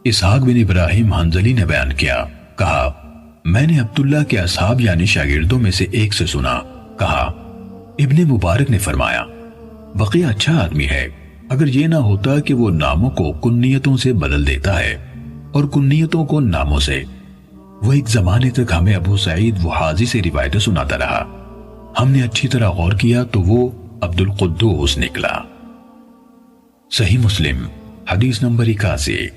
اسحاق بن ابراہیم حنظلی نے بیان کیا، کہا میں نے عبداللہ کے اصحاب یعنی شاگردوں میں سے ایک سے سنا، کہا ابن مبارک نے فرمایا بقیہ اچھا آدمی ہے، اگر یہ نہ ہوتا کہ وہ ناموں کو کنیتوں سے بدل دیتا ہے اور کنیتوں کو ناموں سے۔ وہ ایک زمانے تک ہمیں ابو سعید وحاضی سے روایتیں سناتا رہا، ہم نے اچھی طرح غور کیا تو وہ عبد القدوس نکلا۔ صحیح مسلم حدیث نمبر 81۔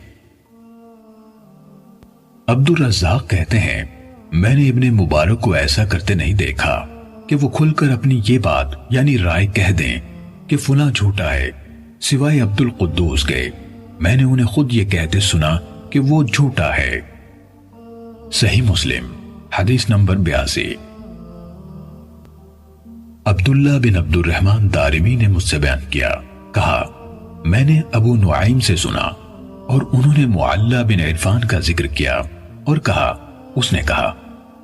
عبد الرزاق کہتے ہیں میں نے ابن مبارک کو ایسا کرتے نہیں دیکھا کہ وہ کھل کر اپنی یہ بات یعنی رائے کہہ دیں کہ فلاں جھوٹا ہے، سوائے عبد القدوس کے میں نے انہیں خود یہ کہتے سنا کہ وہ جھوٹا ہے۔ صحیح مسلم حدیث نمبر 82۔ عبداللہ بن عبد الرحمن دارمی نے مجھ سے بیان کیا، کہا میں نے ابو نعیم سے سنا اور انہوں نے معلّہ بن عرفان کا ذکر کیا اور کہا اس نے کہا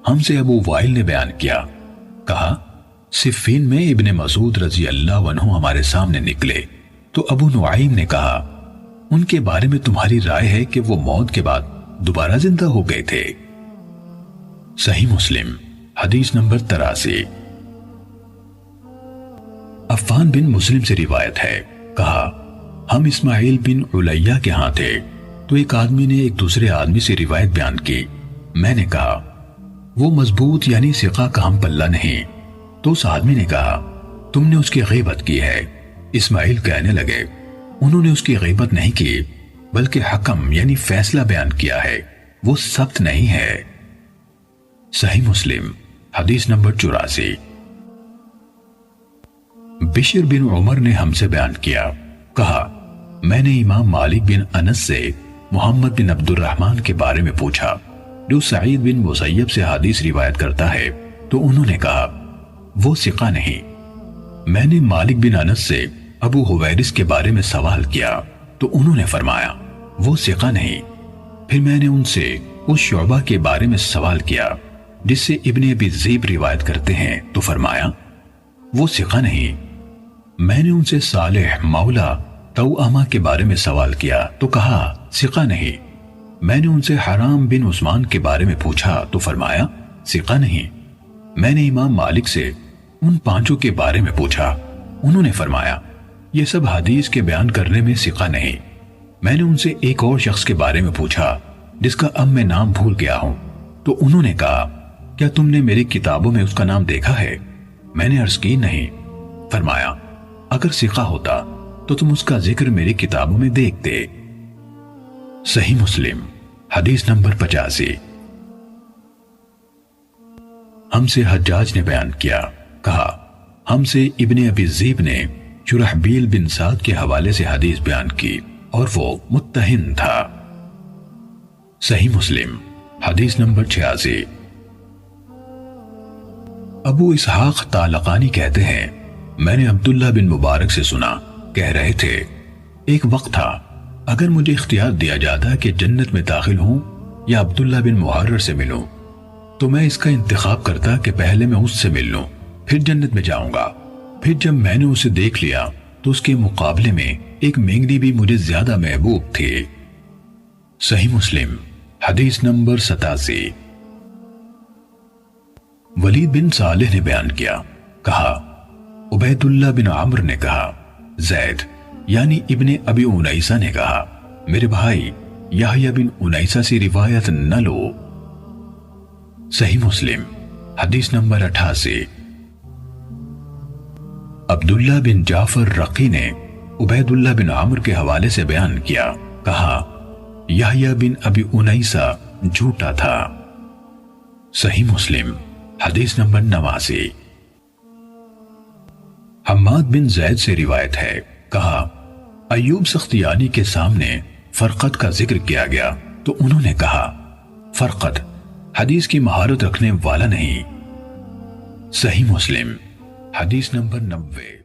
ہم سے ابو وائل نے بیان کیا، کہا صفین میں ابن مسعود رضی اللہ عنہ ہمارے سامنے نکلے تو ابو نعیم نے کہا ان کے بارے میں تمہاری رائے ہے کہ وہ موت کے بعد دوبارہ زندہ ہو گئے تھے۔ صحیح مسلم حدیث نمبر 83۔ عفان بن مسلم سے روایت ہے، کہا ہم اسماعیل بن علیہ کے ہاں تھے تو ایک آدمی نے ایک دوسرے آدمی سے روایت بیان کی، میں نے کہا وہ مضبوط یعنی ثقہ کا ہم پلہ نہیں، تو اس آدمی نے کہا تم نے اس کی غیبت کی ہے۔ اسماعیل کہنے لگے انہوں نے اس کی غیبت نہیں کی بلکہ حکم یعنی فیصلہ بیان کیا ہے، وہ ثبت نہیں ہے۔ صحیح مسلم حدیث نمبر 84۔ بشر بن عمر نے ہم سے بیان کیا، کہا میں نے امام مالک بن انس سے محمد بن عبد الرحمن کے بارے میں پوچھا جو سعید بن مسیب سے حدیث روایت کرتا ہے، تو انہوں نے کہا وہ ثقہ نہیں۔ میں نے مالک بن انس سے ابو حویرث کے بارے میں سوال کیا تو انہوں نے فرمایا وہ ثقہ نہیں۔ پھر میں نے ان سے اس شعبہ کے بارے میں سوال کیا جس سے ابن ابی ذئب روایت کرتے ہیں تو فرمایا وہ ثقہ نہیں۔ میں نے ان سے صالح مولا توأمہ کے بارے میں سوال کیا تو کہا ثقہ نہیں۔ میں نے ان سے حرام بن عثمان کے بارے میں پوچھا تو فرمایا ثقہ نہیں۔ میں نے امام مالک سے ان پانچوں کے بارے میں پوچھا، انہوں نے فرمایا یہ سب حدیث کے بیان کرنے میں ثقہ نہیں۔ میں نے ان سے ایک اور شخص کے بارے میں پوچھا جس کا اب میں نام بھول گیا ہوں، تو انہوں نے کہا کیا تم نے میری کتابوں میں اس کا نام دیکھا ہے؟ میں نے عرض کی نہیں۔ فرمایا اگر ثقہ ہوتا تو تم اس کا ذکر میری کتابوں میں دیکھتے۔ صحیح مسلم حدیث نمبر 85۔ ہم سے حجاج نے بیان کیا، کہا ہم سے ابن ابی ذئب نے شرحبیل بن سعد کے حوالے سے حدیث بیان کی اور وہ متہن تھا۔ صحیح مسلم حدیث نمبر 86۔ ابو اسحاق طالقانی کہتے ہیں میں نے عبداللہ بن مبارک سے سنا، کہہ رہے تھے ایک وقت تھا اگر مجھے اختیار دیا جاتا کہ جنت میں داخل ہوں یا عبداللہ بن محرر سے ملوں تو میں اس کا انتخاب کرتا کہ پہلے میں اس سے مل لوں پھر جنت میں جاؤں گا۔ پھر جب میں نے اسے دیکھ لیا تو اس کے مقابلے میں ایک مینگنی بھی مجھے زیادہ محبوب تھی۔ صحیح مسلم حدیث نمبر 87۔ ولید بن صالح نے بیان کیا، کہا عبید اللہ بن عمرو نے کہا زید یعنی ابن ابی انیسہ نے کہا میرے بھائی یحییٰ بن انیسہ سے روایت نہ لو۔ صحیح مسلم حدیث نمبر 88۔ عبداللہ بن جعفر رقی نے عبید اللہ بن عمرو کے حوالے سے بیان کیا، کہا یحییٰ بن ابی انیسہ جھوٹا تھا۔ صحیح مسلم حدیث نمبر 89۔ حماد بن زید سے روایت ہے، کہا ایوب سختیانی کے سامنے فرقت کا ذکر کیا گیا تو انہوں نے کہا فرقت حدیث کی مہارت رکھنے والا نہیں۔ صحیح مسلم حدیث نمبر 90۔